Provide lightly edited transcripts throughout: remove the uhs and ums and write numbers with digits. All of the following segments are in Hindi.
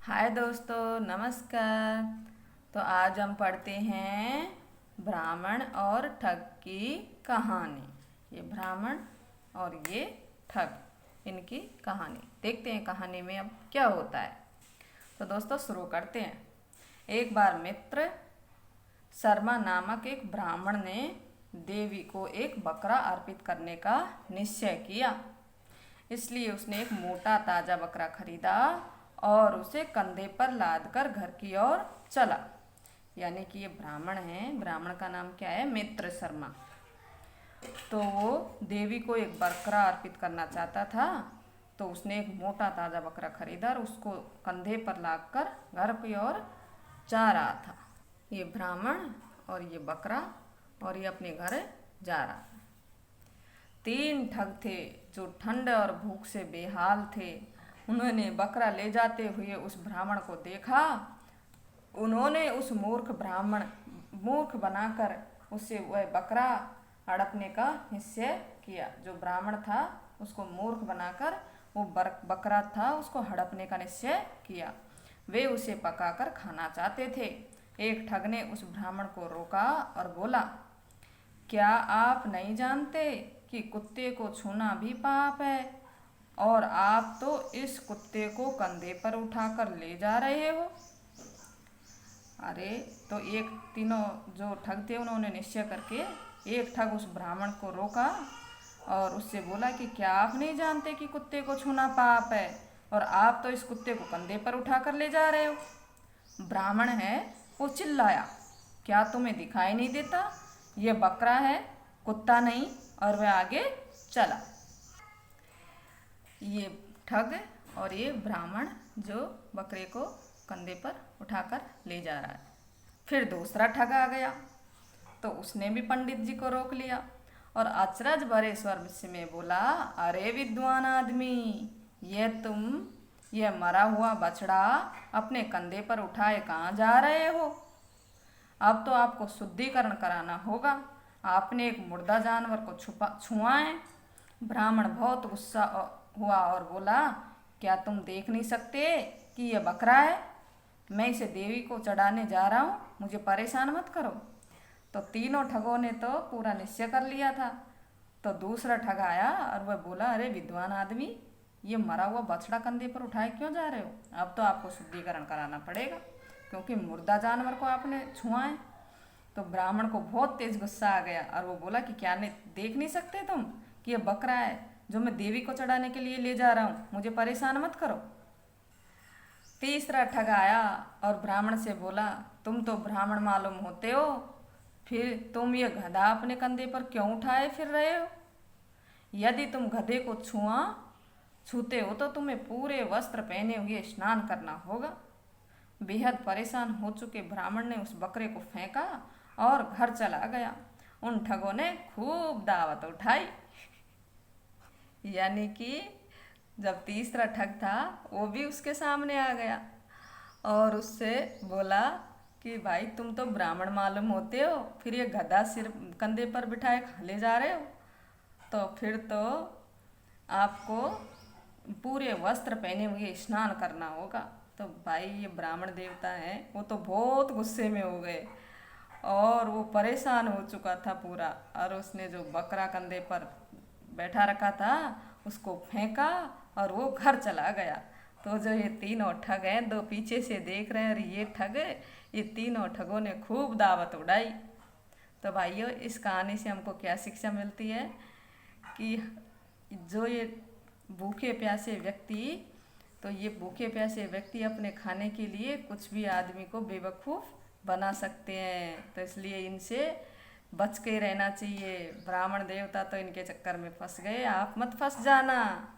हाय दोस्तों, नमस्कार। तो आज हम पढ़ते हैं ब्राह्मण और ठग की कहानी। ये ब्राह्मण और ये ठग, इनकी कहानी देखते हैं। कहानी में अब क्या होता है। तो दोस्तों शुरू करते हैं। एक बार मित्र शर्मा नामक एक ब्राह्मण ने देवी को एक बकरा अर्पित करने का निश्चय किया। इसलिए उसने एक मोटा ताजा बकरा खरीदा और उसे कंधे पर लादकर घर की ओर चला। यानी कि ये ब्राह्मण है, ब्राह्मण का नाम क्या है? मित्र शर्मा। तो वो देवी को एक बकरा अर्पित करना चाहता था, तो उसने एक मोटा ताजा बकरा खरीदा और उसको कंधे पर लादकर घर की ओर जा रहा था। ये ब्राह्मण और ये बकरा, और ये अपने घर जा रहा था। 3 ठग थे जो ठंड और भूख से बेहाल थे। उन्होंने बकरा ले जाते हुए उस ब्राह्मण को देखा। उन्होंने उस मूर्ख बनाकर उससे वह बकरा हड़पने का निश्चय किया। जो ब्राह्मण था उसको मूर्ख बनाकर वो बकरा था उसको हड़पने का निश्चय किया। वे उसे पकाकर खाना चाहते थे। एक ठग ने उस ब्राह्मण को रोका और बोला, क्या आप नहीं जानते कि कुत्ते को छूना भी पाप है? और आप तो इस कुत्ते को कंधे पर उठाकर ले जा रहे हो। अरे तो तीनों जो ठग थे उन्होंने निश्चय करके एक ठग उस ब्राह्मण को रोका और उससे बोला कि क्या आप नहीं जानते कि कुत्ते को छूना पाप है, और आप तो इस कुत्ते को कंधे पर उठाकर ले जा रहे हो। ब्राह्मण है वो चिल्लाया, क्या तुम्हें दिखाई नहीं देता? ये बकरा है, कुत्ता नहीं। और वह आगे चला। ये ठग और ये ब्राह्मण जो बकरे को कंधे पर उठाकर ले जा रहा है। फिर दूसरा ठग आ गया, तो उसने भी पंडित जी को रोक लिया और अचरज भरे स्वर में बोला, अरे विद्वान आदमी, ये मरा हुआ बछड़ा अपने कंधे पर उठाए कहाँ जा रहे हो? अब तो आपको शुद्धिकरण कराना होगा। आपने एक मुर्दा जानवर को छुआ है। ब्राह्मण बहुत गुस्सा हुआ और बोला, क्या तुम देख नहीं सकते कि यह बकरा है? मैं इसे देवी को चढ़ाने जा रहा हूँ, मुझे परेशान मत करो। तो तीनों ठगों ने तो पूरा निश्चय कर लिया था। तो दूसरा ठग आया और वह बोला, अरे विद्वान आदमी, ये मरा हुआ बछड़ा कंधे पर उठाए क्यों जा रहे हो? अब तो आपको शुद्धिकरण कराना पड़ेगा, क्योंकि मुर्दा जानवर को आपने छुआ है। तो ब्राह्मण को बहुत तेज गुस्सा आ गया और वो बोला कि क्या देख नहीं सकते तुम कि ये बकरा है जो मैं देवी को चढ़ाने के लिए ले जा रहा हूँ, मुझे परेशान मत करो। तीसरा ठग आया और ब्राह्मण से बोला, तुम तो ब्राह्मण मालूम होते हो, फिर तुम ये गधा अपने कंधे पर क्यों उठाए फिर रहे हो? यदि तुम गधे को छूते हो तो तुम्हें पूरे वस्त्र पहने हुए स्नान करना होगा। बेहद परेशान हो चुके ब्राह्मण ने उस बकरे को फेंका और घर चला गया। उन ठगों ने खूब दावत उठाई। यानी कि जब तीसरा ठग था वो भी उसके सामने आ गया और उससे बोला कि भाई तुम तो ब्राह्मण मालूम होते हो, फिर ये गधा सिर कंधे पर बिठाए ले जा रहे हो, तो फिर तो आपको पूरे वस्त्र पहने हुए स्नान करना होगा। तो भाई ये ब्राह्मण देवता है, वो तो बहुत गुस्से में हो गए और वो परेशान हो चुका था पूरा। और उसने जो बकरा कंधे पर बैठा रखा था उसको फेंका और वो घर चला गया। तो जो ये तीनों ठग हैं, दो पीछे से देख रहे हैं और ये तीनों ठगों ने खूब दावत उड़ाई। तो भाइयों, इस कहानी से हमको क्या शिक्षा मिलती है कि जो ये भूखे प्यासे व्यक्ति अपने खाने के लिए कुछ भी आदमी को बेवकूफ़ बना सकते हैं। तो इसलिए इनसे बच के रहना चाहिए। ब्राह्मण देवता तो इनके चक्कर में फंस गए, आप मत फंस जाना।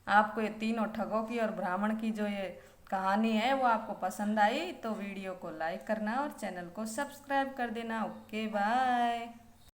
आपको ये तीनों ठगों की और ब्राह्मण की जो ये कहानी है वो आपको पसंद आई तो वीडियो को लाइक करना और चैनल को सब्सक्राइब कर देना। Okay, bye.